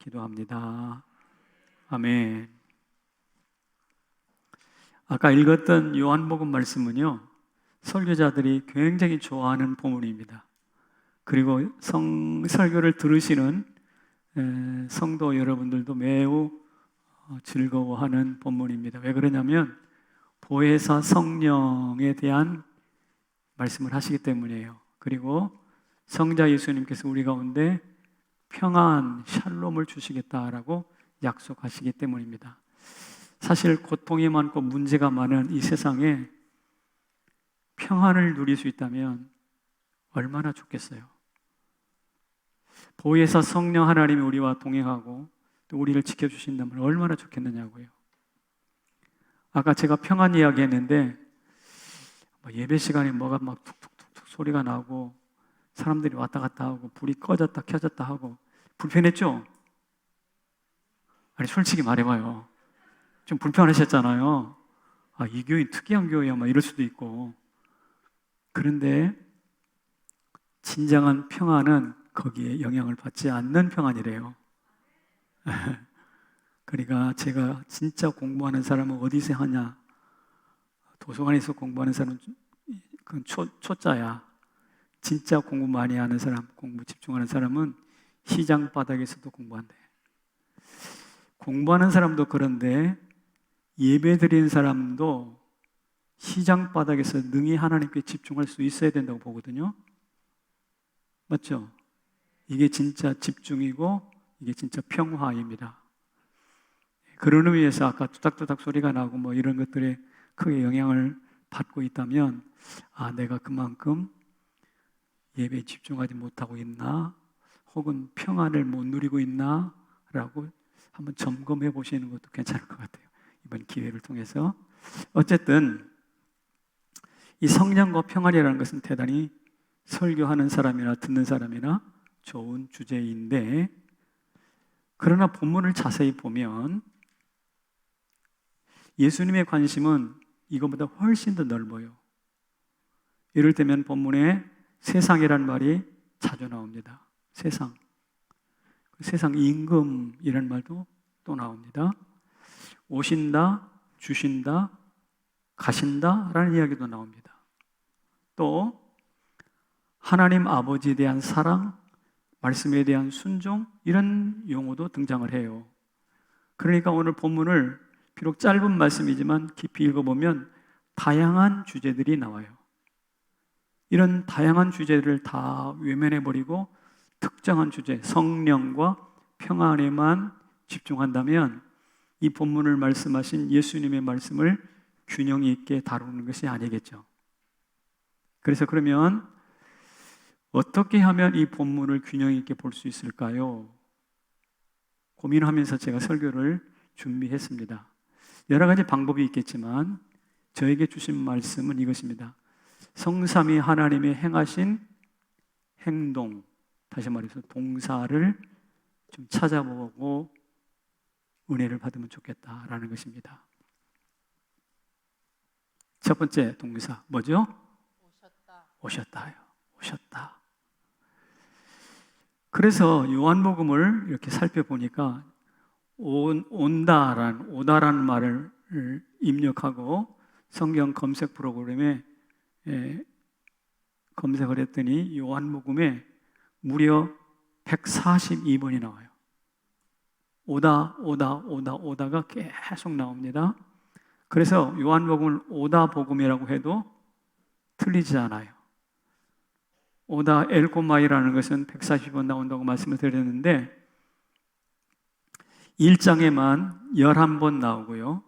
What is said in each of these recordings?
기도합니다. 아멘. 아까 읽었던 요한복음 말씀은요, 설교자들이 굉장히 좋아하는 본문입니다. 그리고 설교를 들으시는 성도 여러분들도 매우 즐거워하는 본문입니다. 왜 그러냐면 보혜사 성령에 대한 말씀을 하시기 때문이에요. 그리고 성자 예수님께서 우리 가운데 평안, 샬롬을 주시겠다라고 약속하시기 때문입니다. 사실 고통이 많고 문제가 많은 이 세상에 평안을 누릴 수 있다면 얼마나 좋겠어요. 보혜사 성령 하나님이 우리와 동행하고 또 우리를 지켜주신다면 얼마나 좋겠느냐고요. 아까 제가 평안 이야기 했는데 예배 시간에 뭐가 막 툭툭툭툭 소리가 나고 사람들이 왔다 갔다 하고 불이 꺼졌다 켜졌다 하고 불편했죠? 아니 솔직히 말해봐요. 좀 불편하셨잖아요. 이 교회 특이한 교회야 막 이럴 수도 있고. 그런데 진정한 평안은 거기에 영향을 받지 않는 평안이래요. 그러니까 제가 진짜 공부하는 사람은 어디서 하냐? 도서관에서 공부하는 사람은 그건 초짜야. 진짜 공부 많이 하는 사람, 공부 집중하는 사람은 시장 바닥에서도 공부한대. 공부하는 사람도 그런데 예배 드리는 사람도 시장 바닥에서 능히 하나님께 집중할 수 있어야 된다고 보거든요. 맞죠? 이게 진짜 집중이고 이게 진짜 평화입니다. 그런 의미에서 아까 투닥투닥 소리가 나고 뭐 이런 것들에 크게 영향을 받고 있다면 내가 그만큼 예배에 집중하지 못하고 있나? 혹은 평안을 못 누리고 있나? 라고 한번 점검해 보시는 것도 괜찮을 것 같아요. 이번 기회를 통해서. 어쨌든 이 성령과 평안이라는 것은 대단히 설교하는 사람이나 듣는 사람이나 좋은 주제인데, 그러나 본문을 자세히 보면 예수님의 관심은 이것보다 훨씬 더 넓어요. 이럴 때면 본문에 세상이란 말이 자주 나옵니다. 세상. 세상 임금이라는 말도 또 나옵니다. 오신다, 주신다, 가신다 라는 이야기도 나옵니다. 또 하나님 아버지에 대한 사랑, 말씀에 대한 순종 이런 용어도 등장을 해요. 그러니까 오늘 본문을 비록 짧은 말씀이지만 깊이 읽어보면 다양한 주제들이 나와요. 이런 다양한 주제들을 다 외면해버리고 특정한 주제, 성령과 평안에만 집중한다면 이 본문을 말씀하신 예수님의 말씀을 균형 있게 다루는 것이 아니겠죠. 그래서 그러면 어떻게 하면 이 본문을 균형 있게 볼 수 있을까요? 고민하면서 제가 설교를 준비했습니다. 여러 가지 방법이 있겠지만 저에게 주신 말씀은 이것입니다. 성삼위 하나님의 행하신 행동, 다시 말해서 동사를 좀 찾아보고 은혜를 받으면 좋겠다라는 것입니다. 첫 번째 동사 뭐죠? 오셨다요. 오셨다. 그래서 요한복음을 이렇게 살펴보니까 오다라는 말을 입력하고 성경 검색 프로그램에 검색을 했더니 요한복음에 무려 142번이 나와요. 오다가 계속 나옵니다. 그래서 요한복음을 오다복음이라고 해도 틀리지 않아요. 오다 엘코마이라는 것은 140번 나온다고 말씀을 드렸는데 1장에만 11번 나오고요.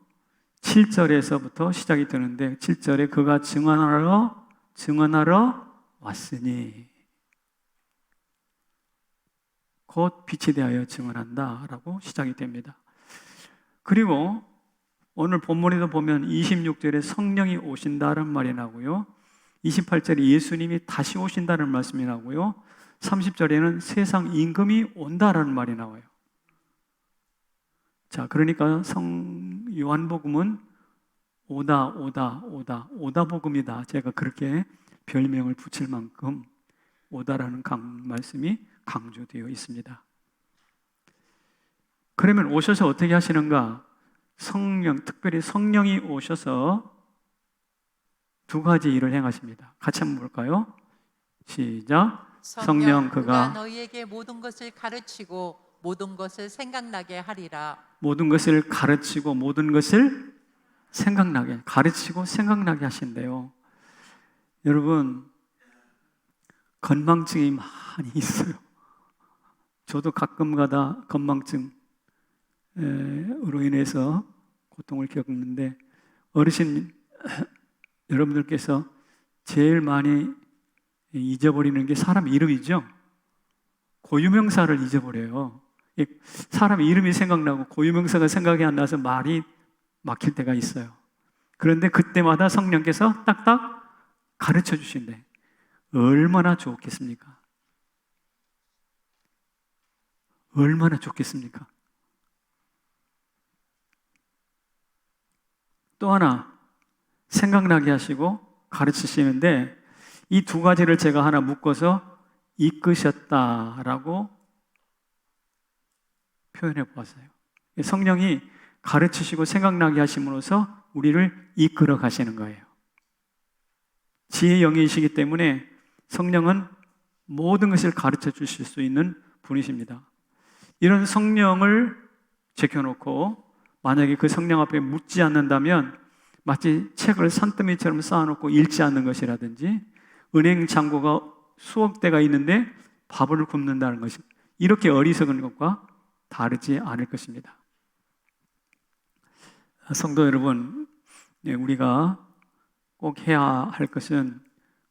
7절에서부터 시작이 되는데 7절에 그가 증언하러 왔으니 곧 빛이 대하여 증언한다 라고 시작이 됩니다. 그리고 오늘 본문에도 보면 26절에 성령이 오신다는 말이 나오고요. 28절에 예수님이 다시 오신다는 말씀이 나오고요. 30절에는 세상 임금이 온다라는 말이 나와요. 자, 그러니까 요한복음은 오다복음이다. 제가 그렇게 별명을 붙일 만큼 오다라는 말씀이 강조되어 있습니다. 그러면 오셔서 어떻게 하시는가? 성령, 특별히 성령이 오셔서 두 가지 일을 행하십니다. 같이 한번 볼까요? 시작. 성령 그가 그가 너희에게 모든 것을 가르치고 모든 것을 생각나게 하리라. 모든 것을 가르치고 모든 것을 생각나게, 가르치고 생각나게 하신대요. 여러분, 건망증이 많이 있어요. 저도 가끔가다 건망증으로 인해서 고통을 겪는데, 어르신 여러분들께서 제일 많이 잊어버리는 게 사람 이름이죠. 고유명사를 잊어버려요. 사람 이름이 생각나고 고유명사가 생각이 안 나서 말이 막힐 때가 있어요. 그런데 그때마다 성령께서 딱딱 가르쳐 주신대. 얼마나 좋겠습니까? 얼마나 좋겠습니까? 또 하나 생각나게 하시고 가르치시는데, 이 두 가지를 제가 하나 묶어서 이끄셨다라고 표현해 보았어요. 성령이 가르치시고 생각나게 하심으로써 우리를 이끌어 가시는 거예요. 지혜의 영이시기 때문에 성령은 모든 것을 가르쳐 주실 수 있는 분이십니다. 이런 성령을 제껴놓고 만약에 그 성령 앞에 묻지 않는다면 마치 책을 산더미처럼 쌓아놓고 읽지 않는 것이라든지, 은행 잔고가 수억 대가 있는데 밥을 굶는다는 것이, 이렇게 어리석은 것과 다르지 않을 것입니다. 성도 여러분, 우리가 꼭 해야 할 것은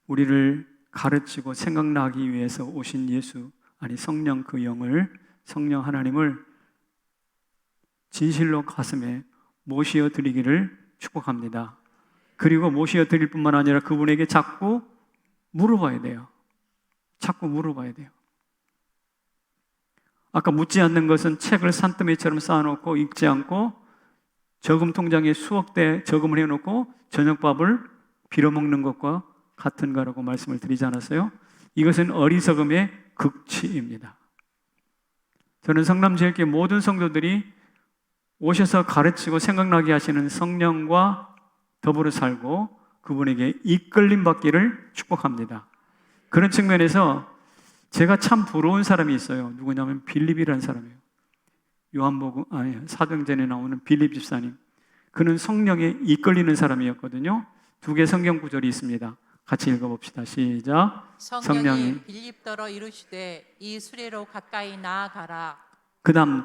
우리를 가르치고 생각나기 위해서 오신 예수, 아니 성령 그 영을, 성령 하나님을 진실로 가슴에 모시어 드리기를 축복합니다. 그리고 모시어 드릴 뿐만 아니라 그분에게 자꾸 물어봐야 돼요. 자꾸 물어봐야 돼요. 아까 묻지 않는 것은 책을 산더미처럼 쌓아놓고 읽지 않고 저금 통장에 수억 대 저금을 해놓고 저녁밥을 빌어먹는 것과 같은 거라고 말씀을 드리지 않았어요? 이것은 어리석음의 극치입니다. 저는 성남제일교회 모든 성도들이 오셔서 가르치고 생각나게 하시는 성령과 더불어 살고 그분에게 이끌림 받기를 축복합니다. 그런 측면에서 제가 참 부러운 사람이 있어요. 누구냐면 빌립이라는 사람이에요. 사도행전에 나오는 빌립 집사님. 그는 성령에 이끌리는 사람이었거든요. 두 개 성경 구절이 있습니다. 같이 읽어봅시다. 시작. 성령이 빌립더러 이르시되 이 수레로 가까이 나아가라.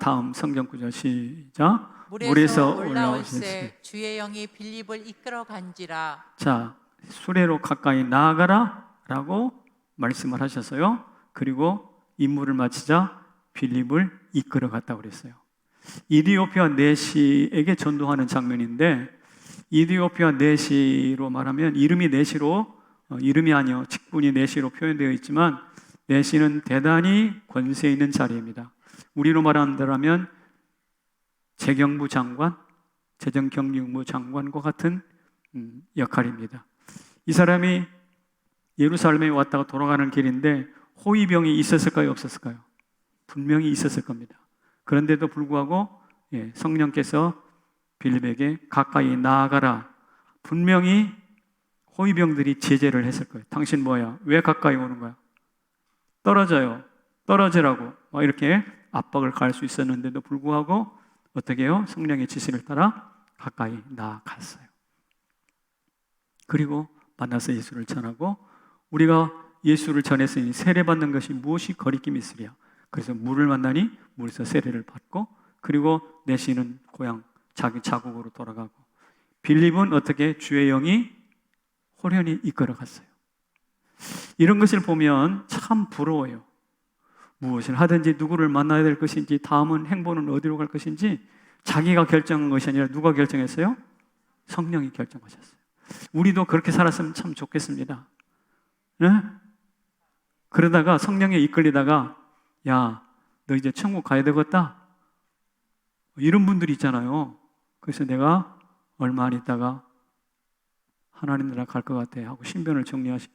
다음 성경 구절 시작. 물에서 올라올새 주의 영이 빌립을 이끌어 간지라. 자, 수레로 가까이 나아가라 라고 말씀을 하셨어요. 그리고 임무를 마치자 빌립을 이끌어 갔다고 그랬어요. 이디오피아 내시에게 전도하는 장면인데, 이디오피아 내시로 말하면 이름이 내시로, 이름이 아니요, 직분이 내시로 표현되어 있지만 내시는 대단히 권세 있는 자리입니다. 우리로 말한다면 재경부 장관, 재정경영부 장관과 같은 역할입니다. 이 사람이 예루살렘에 왔다가 돌아가는 길인데 호위병이 있었을까요? 없었을까요? 분명히 있었을 겁니다. 그런데도 불구하고 성령께서 빌립에게 가까이 나아가라. 분명히 호위병들이 제재를 했을 거예요. 당신 뭐야? 왜 가까이 오는 거야? 떨어져요. 떨어지라고 막 이렇게 압박을 가할 수 있었는데도 불구하고 어떻게 해요? 성령의 지시를 따라 가까이 나아갔어요. 그리고 만나서 예수를 전하고, 우리가 예수를 전했으니 세례받는 것이 무엇이 거리낌이 있으랴. 그래서 물을 만나니 물에서 세례를 받고, 그리고 내시는 고향 자기 자국으로 돌아가고, 빌립은 어떻게 주의 영이 호련히 이끌어갔어요. 이런 것을 보면 참 부러워요. 무엇을 하든지 누구를 만나야 될 것인지, 다음은 행보는 어디로 갈 것인지 자기가 결정한 것이 아니라 누가 결정했어요? 성령이 결정하셨어요. 우리도 그렇게 살았으면 참 좋겠습니다. 네? 그러다가 성령에 이끌리다가 야, 너 이제 천국 가야 되겠다, 이런 분들이 있잖아요. 그래서 내가 얼마 안 있다가 하나님 나라 갈 것 같아 하고 신변을 정리하시.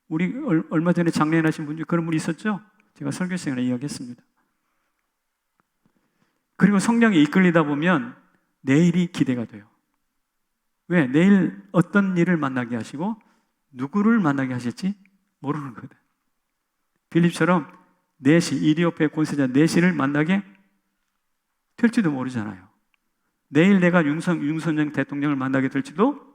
우리 얼마 전에 장례하신 분 중에 그런 분이 있었죠? 제가 설교 시간에 이야기했습니다. 그리고 성령에 이끌리다 보면 내일이 기대가 돼요. 왜? 내일 어떤 일을 만나게 하시고 누구를 만나게 하실지 모르는 거거든. 빌립처럼 넷이, 이디오페 권세자 넷을 만나게 될지도 모르잖아요. 내일 내가 윤석열 대통령을 만나게 될지도,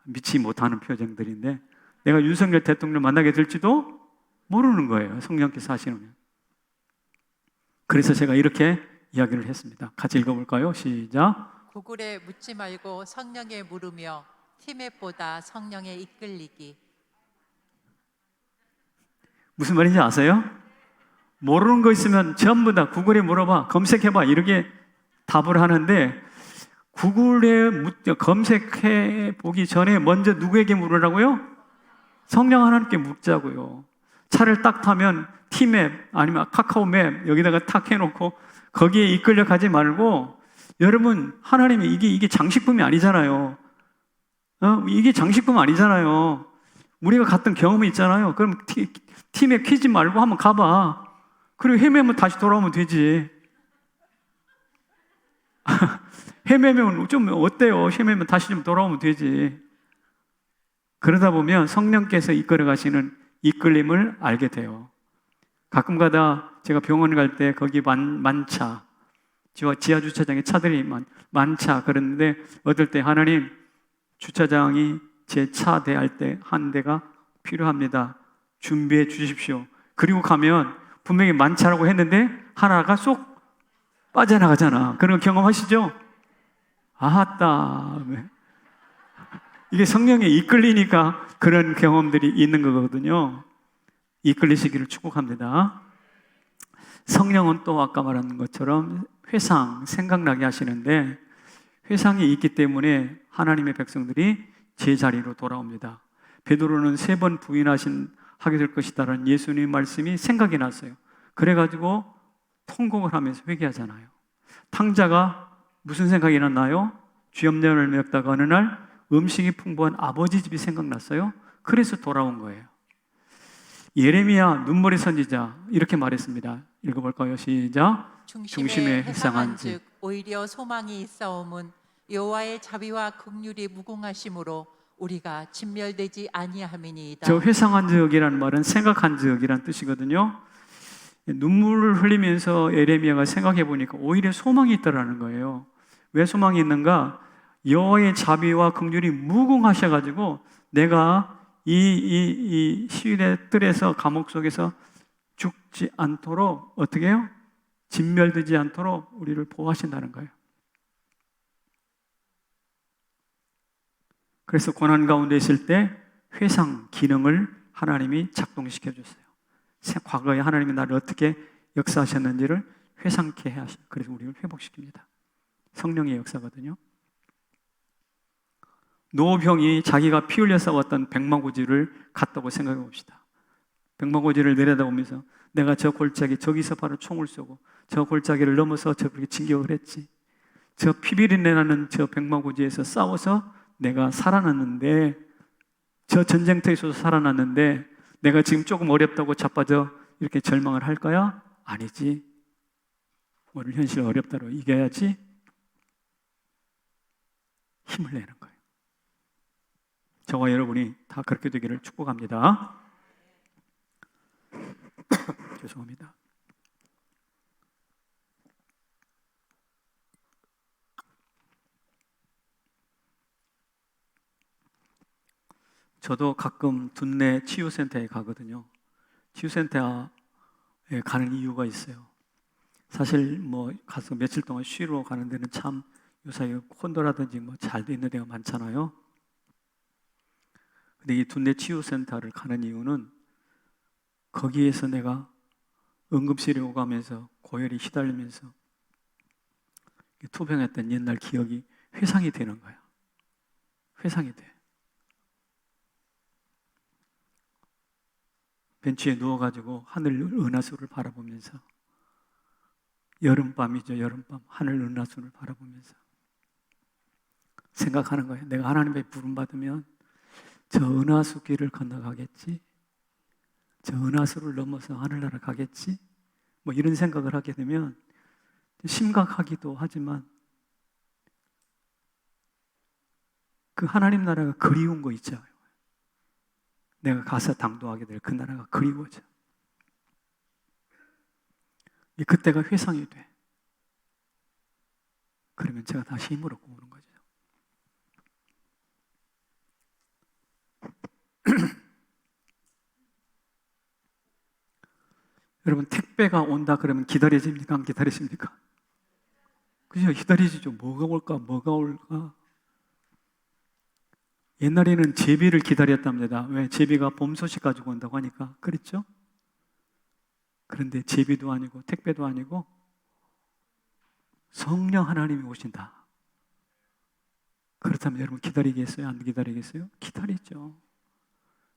믿지 못하는 표정들인데, 내가 윤석열 대통령을 만나게 될지도 모르는 거예요. 성령께서 하시는. 그래서 제가 이렇게 이야기를 했습니다. 같이 읽어볼까요? 시작. 구글에 묻지 말고 성령에 물으며 티맵보다 성령에 이끌리기. 무슨 말인지 아세요? 모르는 거 있으면 전부 다 구글에 물어봐, 검색해봐, 이렇게 답을 하는데, 구글에 검색해 보기 전에 먼저 누구에게 물으라고요? 성령 하나님께 묻자고요. 차를 딱 타면 티맵 아니면 카카오맵 여기다가 탁 해놓고 거기에 이끌려 가지 말고, 여러분, 하나님이 이게 장식품이 아니잖아요. 이게 장식품 아니잖아요. 우리가 갔던 경험이 있잖아요. 그럼 티맵 키지 말고 한번 가봐. 그리고 헤매면 다시 돌아오면 되지. 헤매면 좀 어때요? 헤매면 다시 좀 돌아오면 되지. 그러다 보면 성령께서 이끌어 가시는 이끌림을 알게 돼요. 가끔가다 제가 병원 갈 때 거기 만차, 지하 주차장에 차들이 많차 그랬는데, 어떨 때 하나님, 주차장이 제 차 대할 때 한 대가 필요합니다. 준비해 주십시오. 그리고 가면 분명히 만차라고 했는데 하나가 쏙 빠져나가잖아. 그런 거 경험하시죠? 아따. 이게 성령에 이끌리니까 그런 경험들이 있는 거거든요. 이끌리시기를 축복합니다. 성령은 또 아까 말한 것처럼 회상, 생각나게 하시는데, 회상이 있기 때문에 하나님의 백성들이 제자리로 돌아옵니다. 베드로는 3번 하게 될 것이다라는 예수님의 말씀이 생각이 났어요. 그래가지고 통곡을 하면서 회개하잖아요. 탕자가 무슨 생각이 났나요? 쥐염년을 먹다가 어느 날 음식이 풍부한 아버지 집이 생각났어요. 그래서 돌아온 거예요. 예레미야 눈물의 선지자 이렇게 말했습니다. 읽어볼까요? 시작. 중심에 회상한즉 오히려 소망이 있사옴은 여호와의 자비와 긍휼이 무궁하심으로 우리가 진멸되지 아니함이니이다. 저 회상한즉이라는 말은 생각한즉이라는 뜻이거든요. 눈물을 흘리면서 예레미야가 생각해 보니까 오히려 소망이 있다라는 거예요. 왜 소망이 있는가? 여호와의 자비와 긍휼이 무궁하셔가지고 내가 이 시위의 뜰에서, 감옥 속에서 죽지 않도록 어떻게 해요? 진멸되지 않도록 우리를 보호하신다는 거예요. 그래서 고난 가운데 있을 때 회상 기능을 하나님이 작동시켜 줬어요. 과거에 하나님이 나를 어떻게 역사하셨는지를 회상케 하셔. 그래서 우리를 회복시킵니다. 성령의 역사거든요. 노병이 자기가 피 흘려 싸웠던 백마고지를 갔다고 생각해 봅시다. 백마고지를 내려다보면서 내가 저 골짜기, 저기서 바로 총을 쏘고 저 골짜기를 넘어서 저렇게 진격을 했지. 저 피비린내 나는 저 백마고지에서 싸워서 내가 살아났는데, 저 전쟁터에서 살아났는데 내가 지금 조금 어렵다고 자빠져 이렇게 절망을 할 거야? 아니지. 오늘 현실 어렵다로 이겨야지. 힘을 내는 거예요. 저와 여러분이 다 그렇게 되기를 축복합니다. 죄송합니다. 저도 가끔 둔내 치유센터에 가거든요. 치유센터에 가는 이유가 있어요. 사실 가서 며칠 동안 쉬러 가는 데는 참 요사이 콘도라든지 잘 돼 있는 데가 많잖아요. 근데 이 둔내 치유센터를 가는 이유는 거기에서 내가 응급실에 오가면서 고열이 휘달리면서 투병했던 옛날 기억이 회상이 되는 거야. 회상이 돼. 벤치에 누워가지고 하늘 은하수를 바라보면서, 여름밤이죠. 여름밤 하늘 은하수를 바라보면서 생각하는 거예요. 내가 하나님의 부름받으면 저 은하수 길을 건너가겠지, 저 은하수를 넘어서 하늘나라 가겠지, 이런 생각을 하게 되면 심각하기도 하지만 그 하나님 나라가 그리운 거 있죠. 내가 가서 당도하게 될 그 나라가 그리워져. 그때가 회상이 돼. 그러면 제가 다시 힘을 얻고 오는 거죠. 여러분, 택배가 온다 그러면 기다려집니까? 안 기다려집니까? 그죠? 기다리시죠. 뭐가 올까? 뭐가 올까? 옛날에는 제비를 기다렸답니다. 왜? 제비가 봄 소식 가지고 온다고 하니까. 그랬죠? 그런데 제비도 아니고 택배도 아니고 성령 하나님이 오신다. 그렇다면 여러분 기다리겠어요? 안 기다리겠어요? 기다리죠.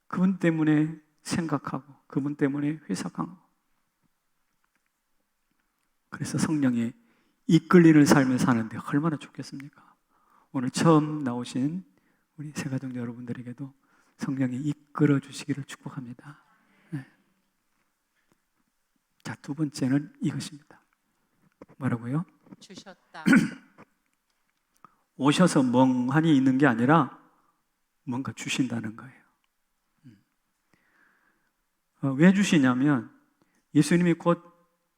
그분 때문에 생각하고 그분 때문에 회삭하고. 그래서 성령의 이끌리는 삶을 사는데 얼마나 좋겠습니까? 오늘 처음 나오신 우리 새가족 여러분들에게도 성령이 이끌어 주시기를 축복합니다. 네. 자, 두 번째는 이것입니다. 뭐라고요? 주셨다. 오셔서 멍하니 있는 게 아니라 뭔가 주신다는 거예요. 왜 주시냐면 예수님이 곧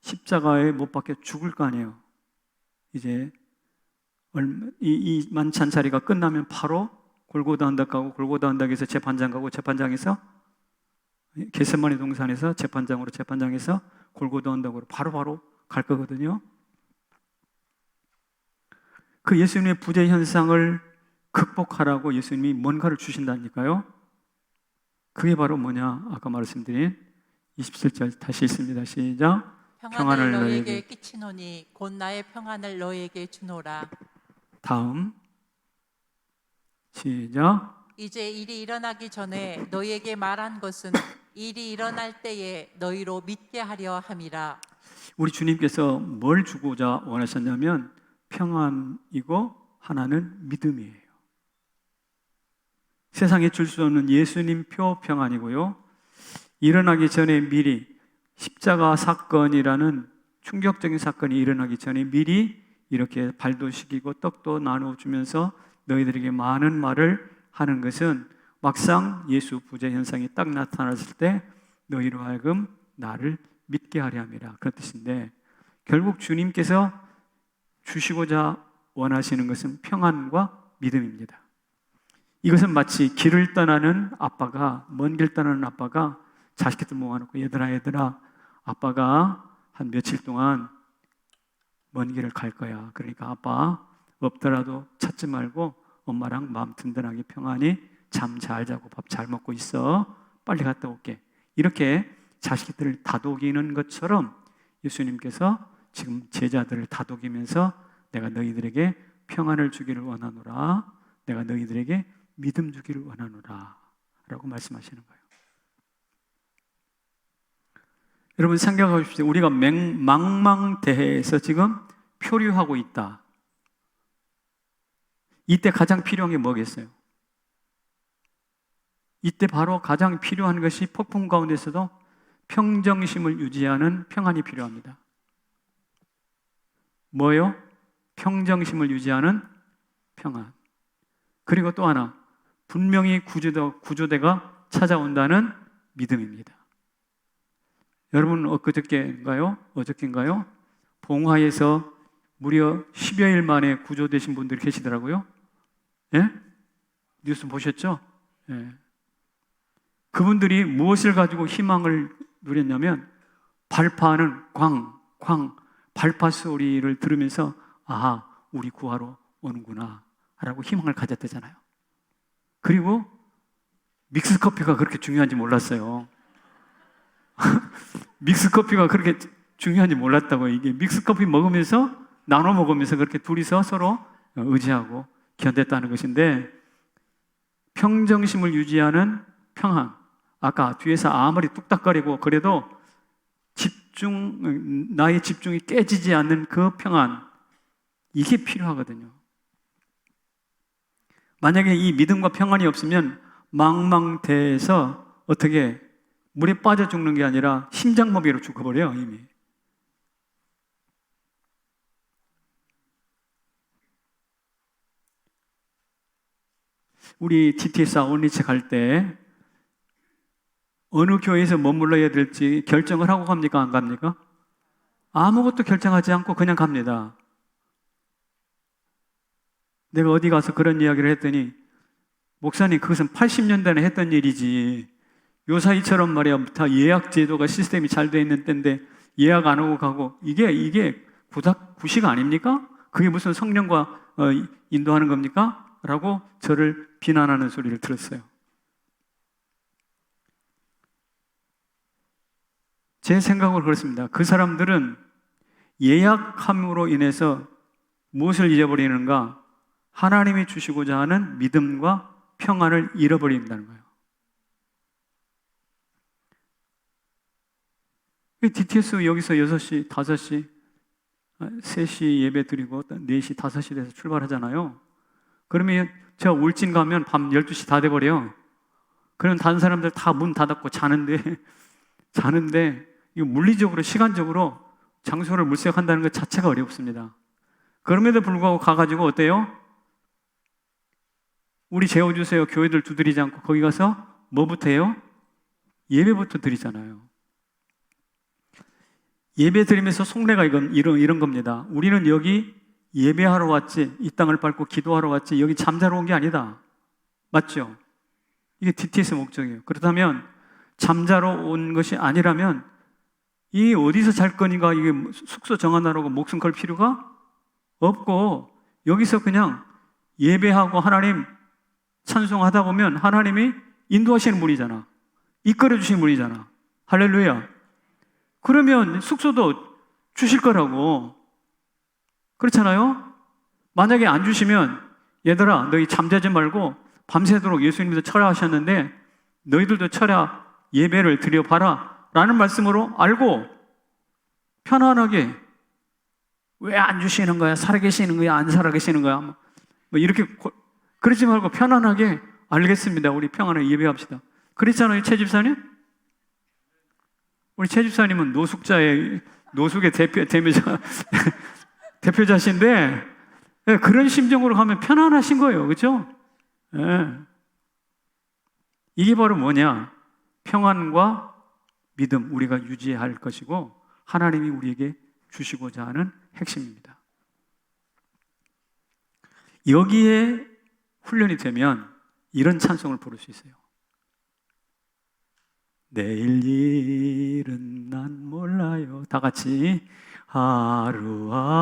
십자가에 못 박혀 죽을 거 아니에요. 이제 이 만찬자리가 끝나면 바로 골고다 언덕 가고 골고다 언덕에서 재판장 가고 재판장에서 겟세마네 동산에서 재판장으로 재판장에서 골고다 언덕으로 바로바로 갈 거거든요. 그 예수님의 부재 현상을 극복하라고 예수님이 뭔가를 주신다니까요. 그게 바로 뭐냐? 아까 말씀드린 27절 다시 읽습니다. 시작. 평안을 너에게 끼치노니 곧 나의 평안을 너에게 주노라. 다음 시작. 이제 일이 일어나기 전에 너에게 말한 것은 일이 일어날 때에 너희로 믿게 하려 함이라. 우리 주님께서 뭘 주고자 원하셨냐면 평안이고 하나는 믿음이에요. 세상에 줄 수 없는 예수님 표 평안이고요. 일어나기 전에 미리 십자가 사건이라는 충격적인 사건이 일어나기 전에 미리 이렇게 발도 식이고 떡도 나눠주면서 너희들에게 많은 말을 하는 것은 막상 예수 부재 현상이 딱 나타났을 때 너희로 하여금 나를 믿게 하려 함이라. 그런 뜻인데 결국 주님께서 주시고자 원하시는 것은 평안과 믿음입니다. 이것은 마치 길을 떠나는 아빠가, 먼 길 떠나는 아빠가 자식들 모아놓고 얘들아 아빠가 한 며칠 동안 먼 길을 갈 거야. 그러니까 아빠 없더라도 찾지 말고 엄마랑 마음 든든하게 평안히 잠 잘 자고 밥 잘 먹고 있어. 빨리 갔다 올게. 이렇게 자식들을 다독이는 것처럼 예수님께서 지금 제자들을 다독이면서 내가 너희들에게 평안을 주기를 원하노라. 내가 너희들에게 믿음 주기를 원하노라 라고 말씀하시는 거예요. 여러분 생각하십시오. 우리가 망망대해에서 지금 표류하고 있다. 이때 가장 필요한 게 뭐겠어요? 이때 바로 가장 필요한 것이 폭풍 가운데서도 평정심을 유지하는 평안이 필요합니다. 뭐요? 평정심을 유지하는 평안. 그리고 또 하나, 분명히 구조대가 찾아온다는 믿음입니다. 여러분 어저께인가요? 봉화에서 무려 10여일 만에 구조되신 분들이 계시더라고요. 예? 뉴스 보셨죠? 예. 그분들이 무엇을 가지고 희망을 누렸냐면 발파하는 광 발파 소리를 들으면서 아, 우리 구하러 오는구나 라고 희망을 가졌대잖아요. 그리고 믹스커피가 그렇게 중요한지 몰랐어요. 믹스커피가 그렇게 중요한지 몰랐다고요. 이게 믹스커피 먹으면서 나눠 먹으면서 그렇게 둘이서 서로 의지하고 견뎠다는 것인데 평정심을 유지하는 평안. 아까 뒤에서 아무리 뚝딱거리고 그래도 나의 집중이 깨지지 않는 그 평안. 이게 필요하거든요. 만약에 이 믿음과 평안이 없으면 망망대해에서 어떻게 물에 빠져 죽는 게 아니라 심장마비로 죽어버려요, 이미. 우리 TTS 아웃리치 갈 때 어느 교회에서 머물러야 될지 결정을 하고 갑니까? 안 갑니까? 아무것도 결정하지 않고 그냥 갑니다. 내가 어디 가서 그런 이야기를 했더니 목사님 그것은 80년대에 했던 일이지 요사이처럼 말이야 다 예약 제도가 시스템이 잘 돼 있는 때인데 예약 안 하고 가고 이게 구식 아닙니까? 그게 무슨 성령과 인도하는 겁니까? 라고 저를 비난하는 소리를 들었어요. 제 생각은 그렇습니다. 그 사람들은 예약함으로 인해서 무엇을 잃어버리는가? 하나님이 주시고자 하는 믿음과 평안을 잃어버린다는 거예요. DTS 여기서 6시, 5시, 3시 예배 드리고 4시, 5시 돼서 출발하잖아요. 그러면 제가 울진 가면 밤 12시 다 돼버려요. 그러면 다른 사람들 다 문 닫았고 자는데 이거 물리적으로, 시간적으로 장소를 물색한다는 것 자체가 어렵습니다. 그럼에도 불구하고 가가지고 어때요? 우리 재워주세요. 교회들 두드리지 않고 거기 가서 뭐부터 해요? 예배부터 드리잖아요. 예배 드리면서 속내가 이런 겁니다. 우리는 여기 예배하러 왔지, 이 땅을 밟고 기도하러 왔지, 여기 잠자러 온 게 아니다. 맞죠? 이게 DTS 목적이에요. 그렇다면 잠자러 온 것이 아니라면 이 어디서 잘 거니가 이게 숙소 정하느라고 목숨 걸 필요가 없고 여기서 그냥 예배하고 하나님 찬송하다 보면 하나님이 인도하시는 분이잖아. 이끌어 주시는 분이잖아. 할렐루야. 그러면 숙소도 주실 거라고. 그렇잖아요? 만약에 안 주시면 얘들아 너희 잠자지 말고 밤새도록 예수님도 철야하셨는데 너희들도 철야 예배를 드려봐라 라는 말씀으로 알고 편안하게 왜 안 주시는 거야? 살아계시는 거야? 안 살아계시는 거야? 뭐 이렇게 그러지 말고 편안하게 알겠습니다. 우리 평안을 예배합시다. 그랬잖아요, 최 집사님? 우리 최 집사님은 노숙의 대표자신데 그런 심정으로 가면 편안하신 거예요. 그렇죠? 네. 이게 바로 뭐냐? 평안과 믿음 우리가 유지해야 할 것이고 하나님이 우리에게 주시고자 하는 핵심입니다. 여기에 훈련이 되면 이런 찬송을 부를 수 있어요. 내일 일은 난 몰라요. 다 같이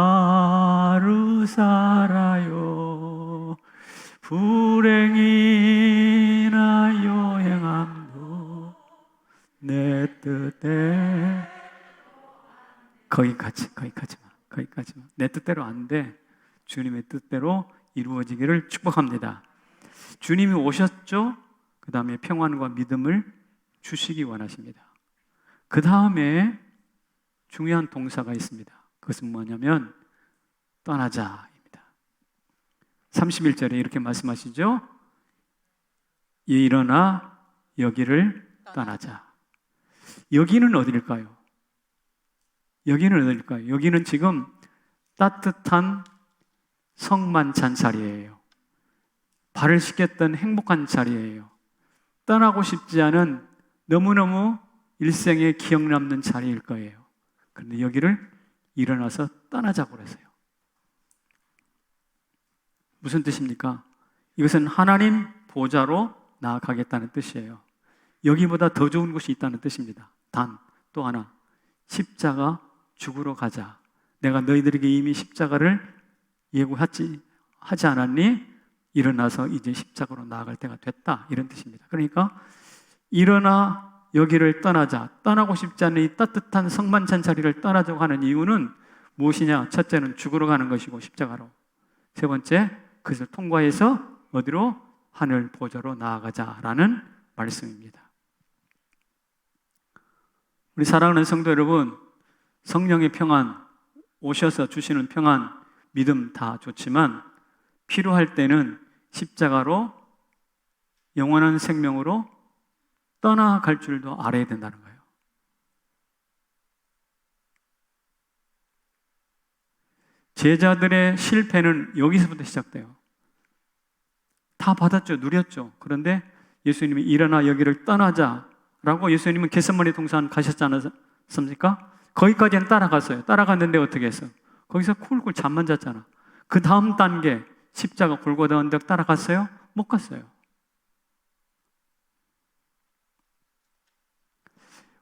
하루하루 살아요. 불행이나 여행함도 내 뜻대 거기까지만. 내 뜻대로 안 돼. 주님의 뜻대로 이루어지기를 축복합니다. 주님이 오셨죠? 그 다음에 평안과 믿음을 주시기 원하십니다. 그 다음에 중요한 동사가 있습니다. 그것은 뭐냐면 떠나자입니다. 31절에 이렇게 말씀하시죠. 일어나 여기를 떠나자. 여기는 어디일까요? 여기는 지금 따뜻한 성만찬 자리예요. 발을 씻겼던 행복한 자리예요. 떠나고 싶지 않은 너무너무 일생에 기억 남는 자리일 거예요. 그런데 여기를 일어나서 떠나자고 그랬어요. 무슨 뜻입니까? 이것은 하나님 보좌로 나아가겠다는 뜻이에요. 여기보다 더 좋은 곳이 있다는 뜻입니다. 단, 또 하나, 십자가 죽으러 가자. 내가 너희들에게 이미 십자가를 예고하지 않았니? 일어나서 이제 십자가로 나아갈 때가 됐다. 이런 뜻입니다. 그러니까 일어나 여기를 떠나자. 떠나고 싶지 않은 이 따뜻한 성만찬 자리를 떠나자고 하는 이유는 무엇이냐? 첫째는 죽으러 가는 것이고 십자가로. 세 번째, 그것을 통과해서 어디로? 하늘 보좌로 나아가자라는 말씀입니다. 우리 사랑하는 성도 여러분, 성령의 평안, 오셔서 주시는 평안, 믿음 다 좋지만 필요할 때는 십자가로 영원한 생명으로 떠나갈 줄도 알아야 된다는 거예요. 제자들의 실패는 여기서부터 시작돼요. 다 받았죠. 누렸죠. 그런데 예수님이 일어나 여기를 떠나자라고 예수님은 겟세마네 동산 가셨지 않았습니까? 거기까지는 따라갔어요. 따라갔는데 어떻게 했어? 거기서 쿨쿨 잠만 잤잖아. 그 다음 단계 십자가 골고다 언덕 따라갔어요? 못 갔어요.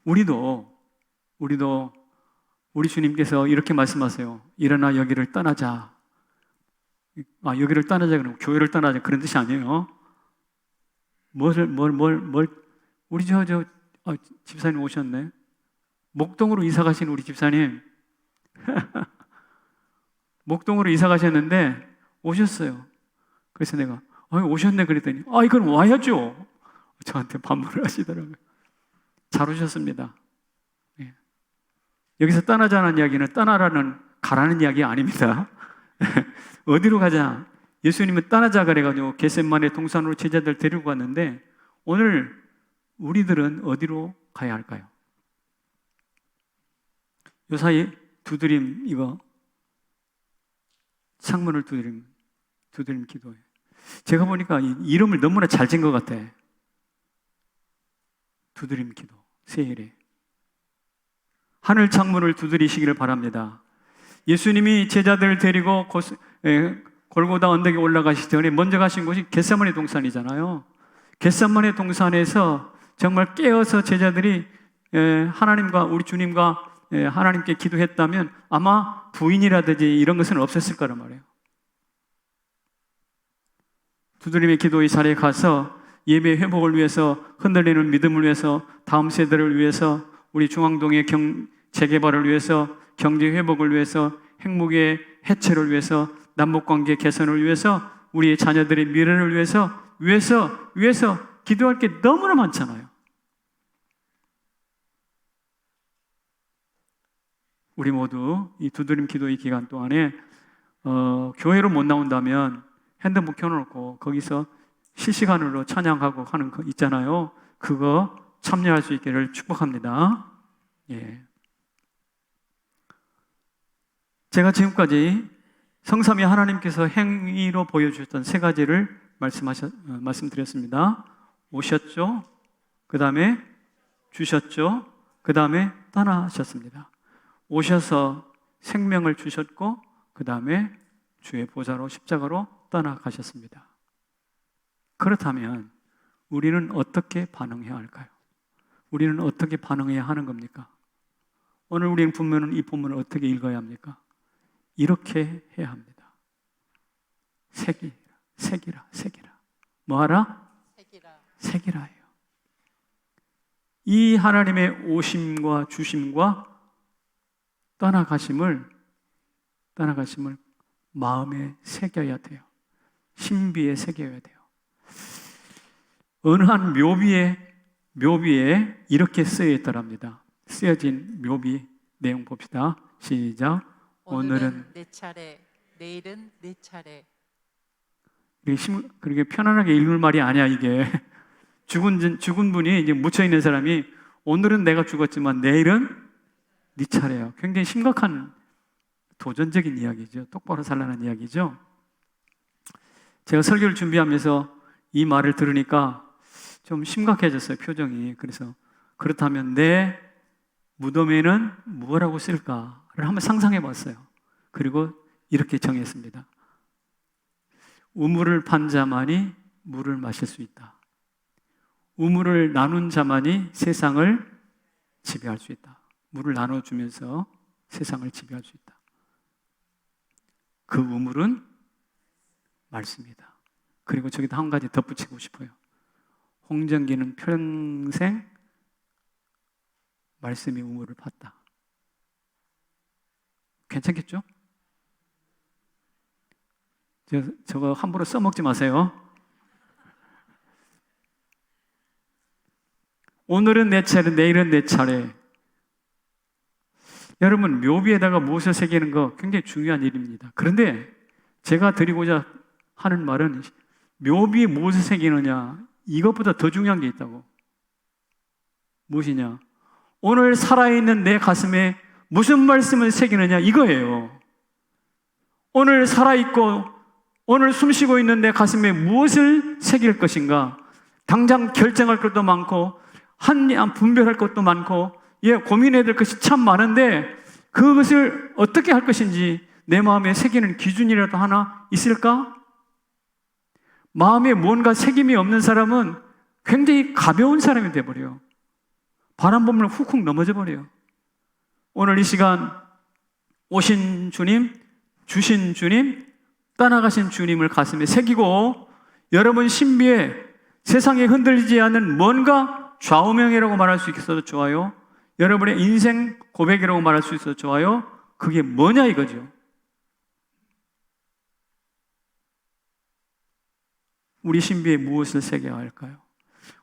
우리도 우리 주님께서 이렇게 말씀하세요. 일어나 여기를 떠나자. 여기를 떠나자 그러면 교회를 떠나자 그런 뜻이 아니에요. 우리 집사님 오셨네. 목동으로 이사 가신 우리 집사님. 목동으로 이사 가셨는데 오셨어요. 그래서 내가 오셨네 그랬더니 이건 와야죠. 저한테 반문을 하시더라고요. 잘 오셨습니다. 예. 여기서 떠나자는 이야기는 떠나라는 가라는 이야기 아닙니다. 어디로 가자? 예수님은 떠나자 그래가지고 겟세마네 동산으로 제자들 데리고 갔는데 오늘 우리들은 어디로 가야 할까요? 요 사이 두드림 이거 창문을 두드림 기도해. 제가 보니까 이름을 너무나 잘 지은 것 같아. 두드림 기도 세일에 하늘 창문을 두드리시기를 바랍니다. 예수님이 제자들을 데리고 골고다 언덕에 올라가시기 전에 먼저 가신 곳이 겟세마네 동산이잖아요. 겟세마네 동산에서 정말 깨어서 제자들이 하나님과 우리 주님과 하나님께 기도했다면 아마 부인이라든지 이런 것은 없었을 거란 말이에요. 두드림의 기도의 자리에 가서 예배 회복을 위해서, 흔들리는 믿음을 위해서, 다음 세대를 위해서, 우리 중앙동의 재개발을 위해서, 경제 회복을 위해서, 핵무기의 해체를 위해서, 남북관계 개선을 위해서, 우리의 자녀들의 미래를 위해서 기도할 게 너무나 많잖아요. 우리 모두 이 두드림 기도의 기간 동안에 교회로 못 나온다면 핸드폰 켜놓고 거기서 실시간으로 찬양하고 하는 거 있잖아요. 그거 참여할 수 있기를 축복합니다. 예. 제가 지금까지 성삼위 하나님께서 행위로 보여주셨던 세 가지를 말씀드렸습니다. 오셨죠? 그 다음에 주셨죠? 그 다음에 떠나셨습니다. 오셔서 생명을 주셨고 그 다음에 주의 보좌로 십자가로 떠나가셨습니다. 그렇다면 우리는 어떻게 반응해야 할까요? 우리는 어떻게 반응해야 하는 겁니까? 오늘 우리는 이 본문을 어떻게 읽어야 합니까? 이렇게 해야 합니다. 새기라. 뭐하라? 새기라예요. 이 하나님의 오심과 주심과 떠나가심을 마음에 새겨야 돼요. 신비에 새겨야 돼요. 어느 한 묘비에 이렇게 쓰여 있더랍니다. 쓰여진 묘비 내용 봅시다. 시작. 오늘은 내 차례, 내일은 내 차례. 그렇게 편안하게 읽을 말이 아니야 이게. 죽은 분이 이제 묻혀 있는 사람이 오늘은 내가 죽었지만 내일은 네 차례야. 굉장히 심각한 도전적인 이야기죠. 똑바로 살라는 이야기죠. 제가 설교를 준비하면서 이 말을 들으니까 좀 심각해졌어요. 표정이. 그래서 그렇다면 내 무덤에는 무엇라고 쓸까를 한번 상상해 봤어요. 그리고 이렇게 정했습니다. 우물을 판 자만이 물을 마실 수 있다. 우물을 나눈 자만이 세상을 지배할 수 있다. 물을 나눠주면서 세상을 지배할 수 있다. 그 우물은 말씀이다. 그리고 저기다 한 가지 덧붙이고 싶어요. 홍정기는 평생 말씀이 우물을 팠다. 괜찮겠죠? 저거 함부로 써먹지 마세요. 오늘은 내 차례, 내일은 내 차례. 여러분, 묘비에다가 무엇을 새기는 거 굉장히 중요한 일입니다. 그런데 제가 드리고자 하는 말은 묘비에 무엇을 새기느냐, 이것보다 더 중요한 게 있다고. 무엇이냐? 오늘 살아있는 내 가슴에 무슨 말씀을 새기느냐, 이거예요. 오늘 살아있고 오늘 숨쉬고 있는 내 가슴에 무엇을 새길 것인가? 당장 결정할 것도 많고 분별할 것도 많고 고민해야 될 것이 참 많은데 그것을 어떻게 할 것인지 내 마음에 새기는 기준이라도 하나 있을까? 마음에 뭔가 새김이 없는 사람은 굉장히 가벼운 사람이 돼버려요. 바람 보면 훅훅 넘어져 버려요. 오늘 이 시간 오신 주님, 주신 주님, 떠나가신 주님을 가슴에 새기고 여러분 신비에 세상에 흔들리지 않는 뭔가 좌우명이라고 말할 수 있어도 좋아요. 여러분의 인생 고백이라고 말할 수 있어도 좋아요. 그게 뭐냐 이거죠. 우리 신비에 무엇을 새겨야 할까요?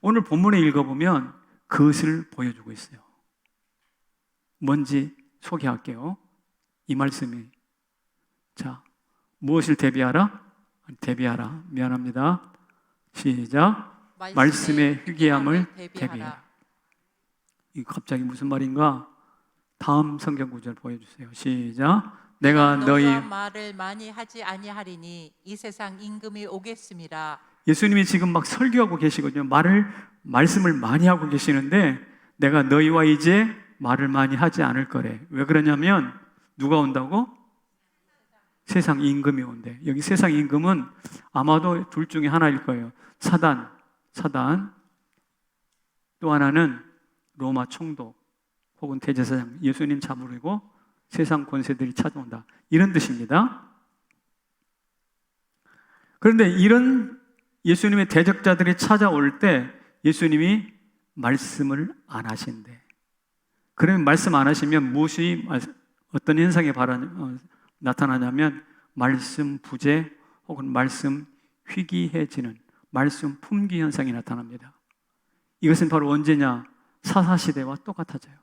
오늘 본문에 읽어보면 그것을 보여주고 있어요. 뭔지 소개할게요. 이 말씀이 자, 무엇을 대비하라? 대비하라. 미안합니다. 시작. 말씀의 희귀함을 대비하라. 이거 갑자기 무슨 말인가? 다음 성경 구절 보여주세요. 시작. 내가 너희 말을 많이 하지 아니하리니 이 세상 임금이 오겠습니다. 예수님이 지금 막 설교하고 계시거든요. 말씀을 많이 하고 계시는데 내가 너희와 이제 말을 많이 하지 않을 거래. 왜 그러냐면 누가 온다고? 세상 임금이 온대. 여기 세상 임금은 아마도 둘 중에 하나일 거예요. 사단. 또 하나는 로마 총독 혹은 대제사장, 예수님 잡으려고 세상 권세들이 찾아온다. 이런 뜻입니다. 그런데 이런 예수님의 대적자들이 찾아올 때 예수님이 말씀을 안 하신대. 그러면 말씀 안 하시면 무엇이 어떤 현상이 나타나냐면 말씀 부재 혹은 말씀 희귀해지는 말씀 품귀 현상이 나타납니다. 이것은 바로 언제냐? 사사시대와 똑같아져요.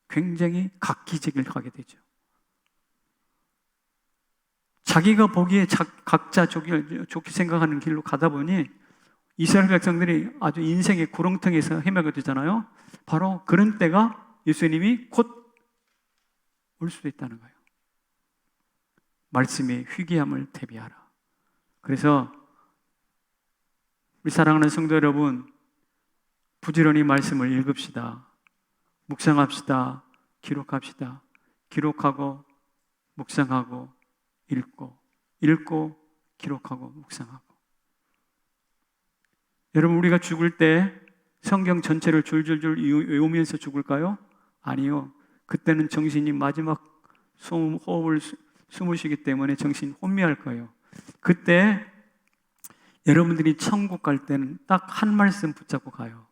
굉장히 각기직을 하게 되죠. 자기가 보기에 각자 좋게 생각하는 길로 가다 보니 이스라엘 백성들이 아주 인생의 구렁텅이에서 헤매게 되잖아요. 바로 그런 때가 예수님이 곧 올 수도 있다는 거예요. 말씀의 희귀함을 대비하라. 그래서 우리 사랑하는 성도 여러분, 부지런히 말씀을 읽읍시다. 묵상합시다. 기록합시다. 기록하고 묵상하고 읽고 기록하고 묵상하고. 여러분, 우리가 죽을 때 성경 전체를 줄줄줄 외우면서 죽을까요? 아니요. 그때는 정신이 마지막 호흡을 숨을 쉬기 때문에 정신이 혼미할 거예요. 그때 여러분들이 천국 갈 때는 딱 한 말씀 붙잡고 가요.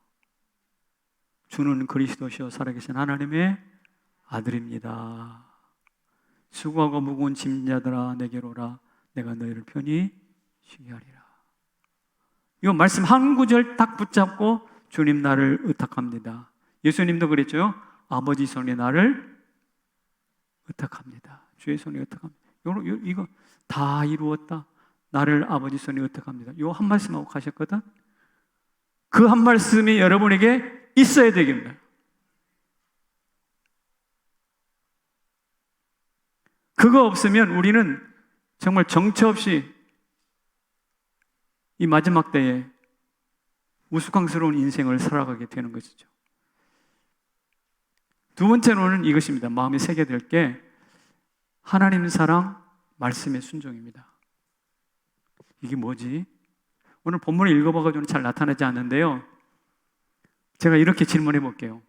주는 그리스도시요 살아계신 하나님의 아들입니다. 수고하고 무거운 짐진 자들아 내게로 오라. 내가 너희를 편히 쉬게 하리라. 이 말씀 한 구절 딱 붙잡고 주님 나를 의탁합니다. 예수님도 그랬죠. 아버지 손이 나를 의탁합니다. 주의 손이 의탁합니다. 이거 다 이루었다. 나를 아버지 손이 의탁합니다. 이 한 말씀하고 가셨거든. 그 한 말씀이 여러분에게 있어야 되겠네요. 그거 없으면 우리는 정말 정처 없이 이 마지막 때에 우스꽝스러운 인생을 살아가게 되는 것이죠. 두 번째로는 이것입니다. 마음에 새겨야 될 게 하나님 사랑, 말씀의 순종입니다. 이게 뭐지? 오늘 본문을 읽어봐가지고 잘 나타나지 않는데요. 제가 이렇게 질문해 볼게요.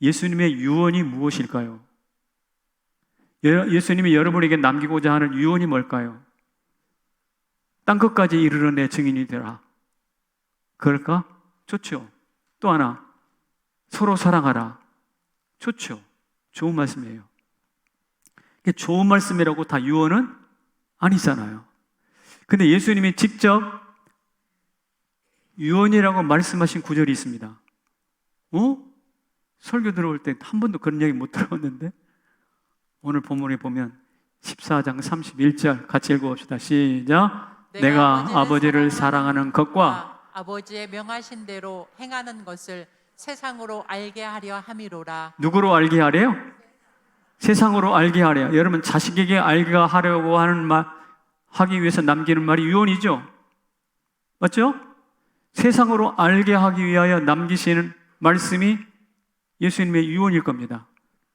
예수님의 유언이 무엇일까요? 예수님이 여러분에게 남기고자 하는 유언이 뭘까요? 땅끝까지 이르러 내 증인이 되라. 그럴까? 좋죠. 또 하나, 서로 사랑하라. 좋죠. 좋은 말씀이에요. 좋은 말씀이라고 다 유언은 아니잖아요. 근데 예수님이 직접 유언이라고 말씀하신 구절이 있습니다. 설교 들어올 때 한 번도 그런 얘기 못 들어봤는데 오늘 본문에 보면 14장 31절 같이 읽어봅시다. 시작. 내가 아버지를 사랑하는 것과 아버지의 명하신 대로 행하는 것을 세상으로 알게 하려 함이로라. 누구로 알게 하래요? 세상으로 알게 하래요. 여러분 자식에게 알게 하려고 하기 위해서 남기는 말이 유언이죠. 맞죠? 세상으로 알게 하기 위하여 남기시는 말씀이 예수님의 유언일 겁니다.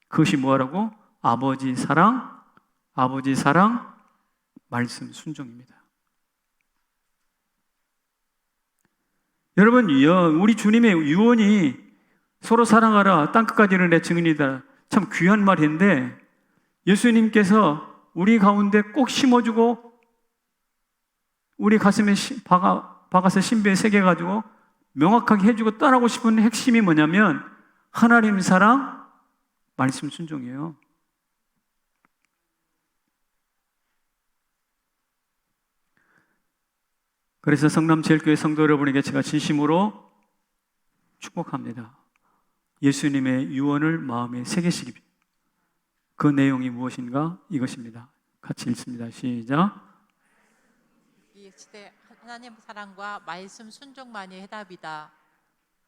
그것이 뭐라고? 아버지 사랑, 말씀 순종입니다. 여러분, 우리 주님의 유언이 서로 사랑하라, 땅끝까지 이르는 내 증인이다. 참 귀한 말인데 예수님께서 우리 가운데 꼭 심어주고 우리 가슴에 박아서 신비에 새겨가지고 명확하게 해주고 떠나고 싶은 핵심이 뭐냐면 하나님 사랑, 말씀 순종이에요. 그래서 성남제일교회 성도 여러분에게 제가 진심으로 축복합니다. 예수님의 유언을 마음에 새기시기. 그 내용이 무엇인가? 이것입니다. 같이 읽습니다. 시작. 이 시대 하나님 사랑과 말씀 순종만이 해답이다.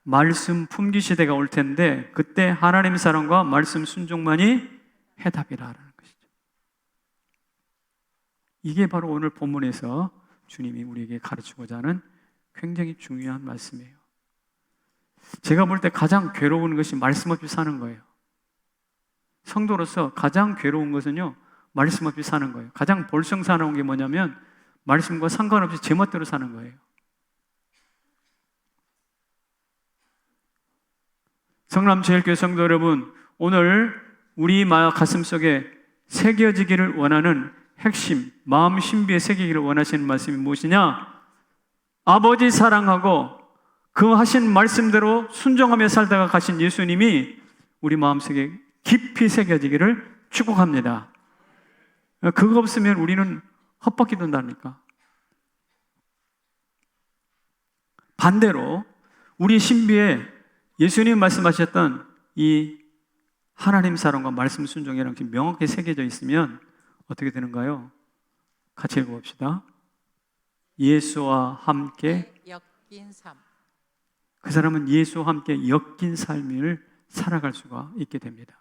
말씀 품귀 시대가 올 텐데 그때 하나님 사랑과 말씀 순종만이 해답이라는 것이죠. 이게 바로 오늘 본문에서 주님이 우리에게 가르치고자 하는 굉장히 중요한 말씀이에요. 제가 볼 때 가장 괴로운 것이 말씀 없이 사는 거예요. 성도로서 가장 괴로운 것은요, 말씀 없이 사는 거예요. 가장 볼성사나운 게 뭐냐면 말씀과 상관없이 제멋대로 사는 거예요. 성남제일교회 성도 여러분, 오늘 우리 가슴속에 새겨지기를 원하는 핵심, 마음 신비에 새기기를 원하시는 말씀이 무엇이냐? 아버지 사랑하고 그 하신 말씀대로 순종하며 살다가 가신 예수님이 우리 마음속에 깊이 새겨지기를 축복합니다. 그거 없으면 우리는 헛바퀴 돈다니까. 반대로 우리 신비에 예수님 말씀하셨던 이 하나님 사랑과 말씀 순종이랑 지금 명확히 새겨져 있으면 어떻게 되는가요? 같이 읽어봅시다. 예수와 함께 엮인 삶. 그 사람은 예수와 함께 엮인 삶을 살아갈 수가 있게 됩니다.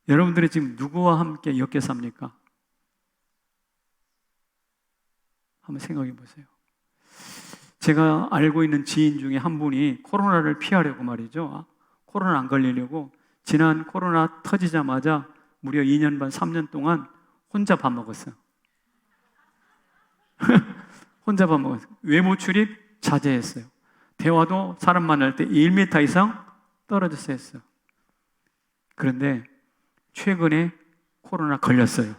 여러분들이 지금 누구와 함께 엮여 삽니까? 한번 생각해 보세요. 제가 알고 있는 지인 중에 한 분이 코로나를 피하려고 말이죠. 코로나 안 걸리려고 지난 코로나 터지자마자 무려 2년 반, 3년 동안 혼자 밥 먹었어요. 혼자 밥 먹었어요. 외부 출입 자제했어요. 대화도 사람 만날 때 1m 이상 떨어져서 했어요. 그런데 최근에 코로나 걸렸어요.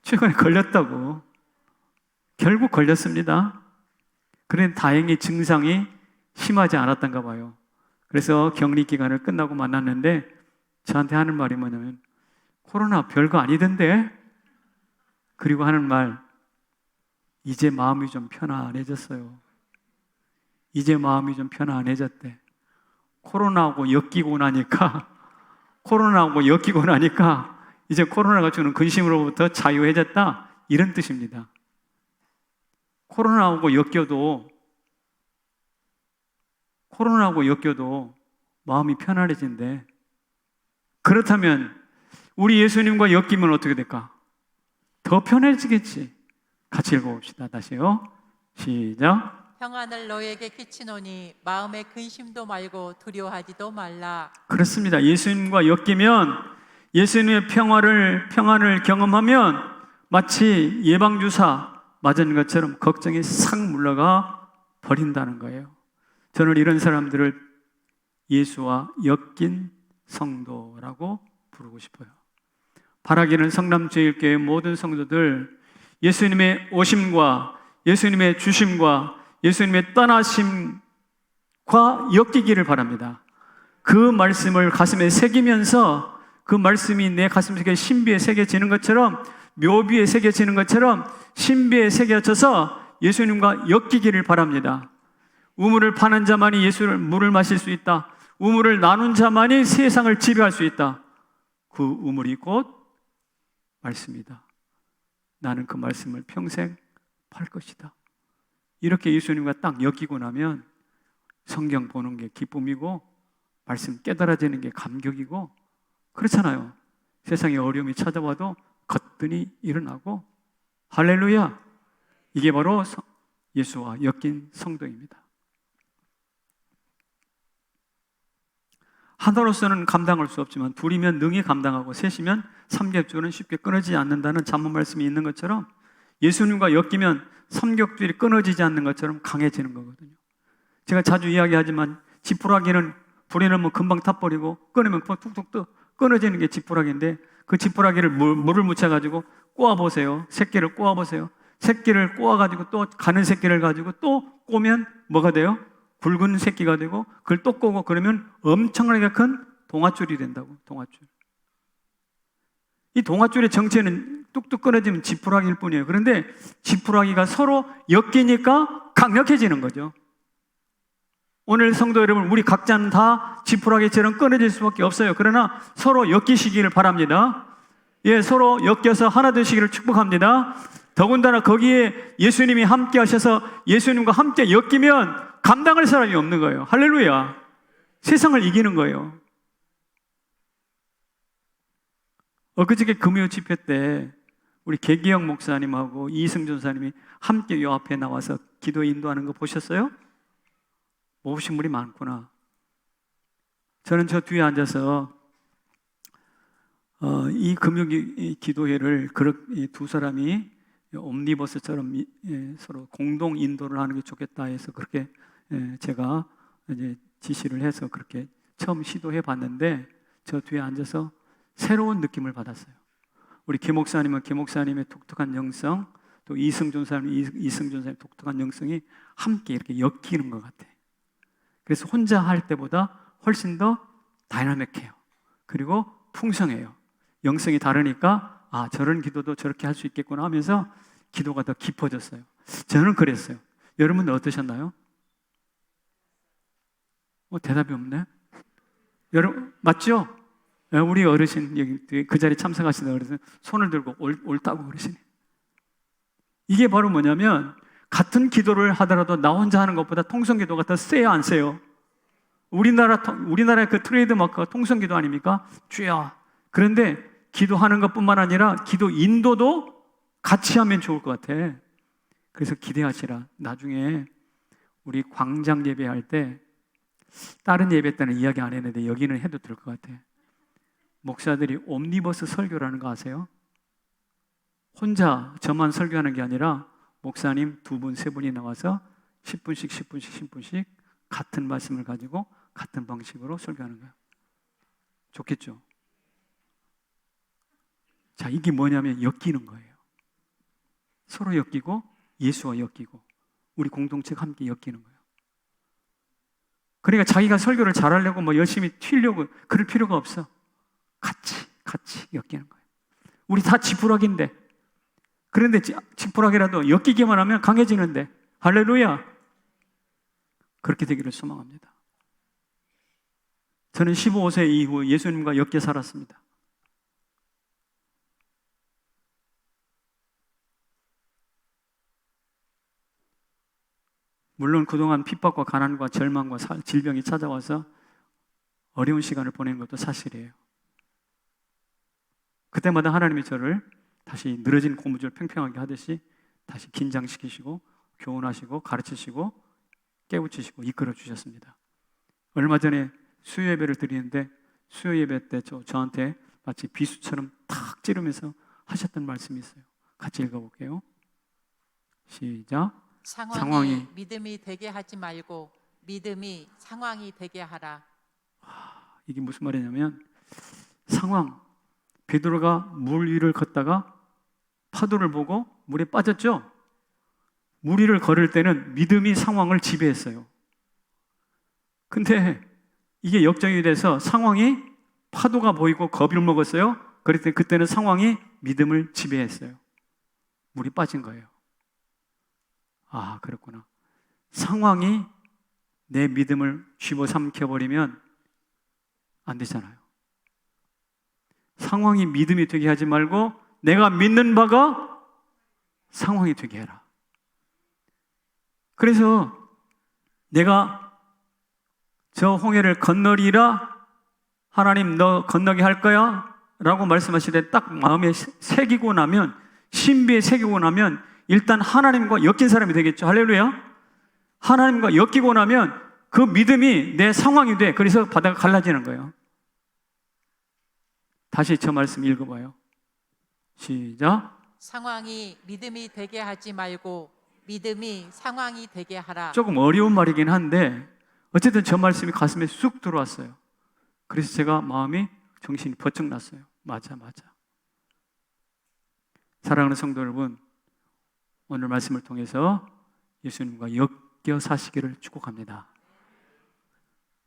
최근에 걸렸다고. 결국 걸렸습니다. 그런데 다행히 증상이 심하지 않았던가 봐요. 그래서 격리 기간을 끝나고 만났는데 저한테 하는 말이 뭐냐면 코로나 별거 아니던데? 그리고 하는 말, 이제 마음이 좀 편안해졌어요. 이제 마음이 좀 편안해졌대. 코로나하고 엮이고 나니까 이제 코로나가 주는 근심으로부터 자유해졌다, 이런 뜻입니다. 코로나하고 엮여도 마음이 편안해진대. 그렇다면 우리 예수님과 엮이면 어떻게 될까? 더 편해지겠지. 같이 읽어봅시다. 다시요. 시작. 평안을 너에게 끼치노니 마음의 근심도 말고 두려워하지도 말라. 그렇습니다. 예수님과 엮이면, 예수님의 평안을 경험하면 마치 예방주사 맞은 것처럼 걱정이 싹 물러가 버린다는 거예요. 저는 이런 사람들을 예수와 엮인 성도라고 부르고 싶어요. 바라기는 성남제일교회 모든 성도들 예수님의 오심과 예수님의 주심과 예수님의 떠나심과 엮이기를 바랍니다. 그 말씀을 가슴에 새기면서 그 말씀이 내 가슴속에 신비에 새겨지는 것처럼, 묘비에 새겨지는 것처럼 신비에 새겨져서 예수님과 엮이기를 바랍니다. 우물을 파는 자만이 예수를 물을 마실 수 있다. 우물을 나눈 자만이 세상을 지배할 수 있다. 그 우물이 곧 말씀이다. 나는 그 말씀을 평생 팔 것이다. 이렇게 예수님과 딱 엮이고 나면 성경 보는 게 기쁨이고 말씀 깨달아지는 게 감격이고, 그렇잖아요. 세상에 어려움이 찾아와도 거뜬히 일어나고, 할렐루야! 이게 바로 예수와 엮인 성도입니다. 하나로서는 감당할 수 없지만 둘이면 능히 감당하고 셋이면 삼겹줄은 쉽게 끊어지지 않는다는 잠언 말씀이 있는 것처럼 예수님과 엮이면 삼겹줄이 끊어지지 않는 것처럼 강해지는 거거든요. 제가 자주 이야기하지만 지푸라기는 불에 넣으면 금방 타버리고 끊으면 툭툭툭 끊어지는 게 지푸라기인데, 그 지푸라기를 물을 묻혀가지고 꼬아보세요. 새끼를 꼬아보세요. 새끼를 꼬아가지고 또 가는 새끼를 가지고 또 꼬면 뭐가 돼요? 굵은 새끼가 되고, 그걸 또 꼬고 그러면 엄청나게 큰 동아줄이 된다고. 동아줄. 이 동아줄의 정체는 뚝뚝 끊어지면 지푸라기일 뿐이에요. 그런데 지푸라기가 서로 엮이니까 강력해지는 거죠. 오늘 성도 여러분, 우리 각자는 다 지푸라기처럼 끊어질 수밖에 없어요. 그러나 서로 엮이시기를 바랍니다. 예, 서로 엮여서 하나 되시기를 축복합니다. 더군다나 거기에 예수님이 함께 하셔서 예수님과 함께 엮이면 감당할 사람이 없는 거예요. 할렐루야. 세상을 이기는 거예요. 엊그저께 금요 집회 때 우리 개기영 목사님하고 이승준 사님이 함께 요 앞에 나와서 기도 인도하는 거 보셨어요? 못 보신 분이 많구나. 저는 저 뒤에 앉아서 이 금요 기도회를 두 사람이 옴니버스처럼 서로 공동 인도를 하는 게 좋겠다 해서 그렇게 제가 이제 지시를 해서 그렇게 처음 시도해 봤는데, 저 뒤에 앉아서 새로운 느낌을 받았어요. 우리 김 목사님은 김 목사님의 독특한 영성, 또 이승준 사님의 독특한 영성이 함께 이렇게 엮이는 것 같아. 그래서 혼자 할 때보다 훨씬 더 다이나믹해요. 그리고 풍성해요. 영성이 다르니까 저런 기도도 저렇게 할 수 있겠구나 하면서 기도가 더 깊어졌어요. 저는 그랬어요. 여러분은 어떠셨나요? 대답이 없네. 여러분 맞죠? 우리 어르신 여기 그 자리에 참석하시는 어르신 손을 들고 옳다고 그러시네. 이게 바로 뭐냐면 같은 기도를 하더라도 나 혼자 하는 것보다 통성기도가 더 세요, 안 세요? 우리나라의 그 트레이드 마크가 통성기도 아닙니까? 주여. 그런데 기도하는 것뿐만 아니라 기도 인도도 같이 하면 좋을 것 같아. 그래서 기대하시라. 나중에 우리 광장 예배할 때, 다른 예배 때는 이야기 안 했는데 여기는 해도 될 것 같아. 목사들이 옴니버스 설교라는 거 아세요? 혼자 저만 설교하는 게 아니라 목사님 2분, 3분이 나와서 10분씩 같은 말씀을 가지고 같은 방식으로 설교하는 거예요. 좋겠죠? 자, 이게 뭐냐면 엮이는 거예요. 서로 엮이고 예수와 엮이고 우리 공동체가 함께 엮이는 거예요. 그러니까 자기가 설교를 잘하려고 열심히 튀려고 그럴 필요가 없어. 같이 엮이는 거예요. 우리 다 지푸라기인데, 그런데 지푸라기라도 엮이기만 하면 강해지는데, 할렐루야. 그렇게 되기를 소망합니다. 저는 15세 이후 예수님과 엮여 살았습니다. 물론 그동안 핍박과 가난과 절망과 질병이 찾아와서 어려운 시간을 보낸 것도 사실이에요. 그때마다 하나님이 저를 다시 늘어진 고무줄 팽팽하게 하듯이 다시 긴장시키시고 교훈하시고 가르치시고 깨우치시고 이끌어 주셨습니다. 얼마 전에 수요 예배를 드리는데 수요 예배 때 저한테 마치 비수처럼 탁 찌르면서 하셨던 말씀이 있어요. 같이 읽어볼게요. 시작. 상황이 믿음이 되게 하지 말고 믿음이 상황이 되게 하라. 이게 무슨 말이냐면, 상황, 베드로가 물 위를 걷다가 파도를 보고 물에 빠졌죠? 물 위를 걸을 때는 믿음이 상황을 지배했어요. 근데 이게 역정이 돼서 상황이 파도가 보이고 겁을 먹었어요. 그럴 때 그때는 상황이 믿음을 지배했어요. 물이 빠진 거예요. 그렇구나. 상황이 내 믿음을 집어삼켜버리면 안 되잖아요. 상황이 믿음이 되게 하지 말고 내가 믿는 바가 상황이 되게 해라. 그래서 내가 저 홍해를 건너리라, 하나님 너 건너게 할 거야 라고 말씀하시되 딱 마음에 새기고 나면, 신비에 새기고 나면 일단 하나님과 엮인 사람이 되겠죠. 할렐루야. 하나님과 엮이고 나면 그 믿음이 내 상황이 돼. 그래서 바다가 갈라지는 거예요. 다시 저 말씀 읽어봐요. 시작. 상황이 믿음이 되게 하지 말고 믿음이 상황이 되게 하라. 조금 어려운 말이긴 한데 어쨌든 저 말씀이 가슴에 쑥 들어왔어요. 그래서 제가 마음이 정신이 번쩍 났어요. 맞아. 사랑하는 성도 여러분, 오늘 말씀을 통해서 예수님과 엮여 사시기를 축복합니다.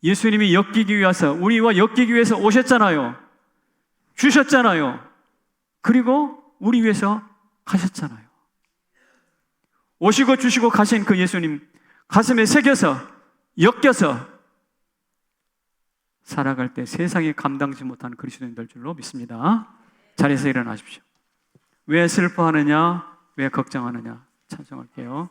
예수님이 엮이기 위해서, 우리와 엮이기 위해서 오셨잖아요. 주셨잖아요. 그리고 우리 위해서 가셨잖아요. 오시고 주시고 가신 그 예수님 가슴에 새겨서 엮여서 살아갈 때 세상이 감당지 못하는 그리스도인 될 줄로 믿습니다. 자리에서 일어나십시오. 왜 슬퍼하느냐? 왜 걱정하느냐? 찬송할게요.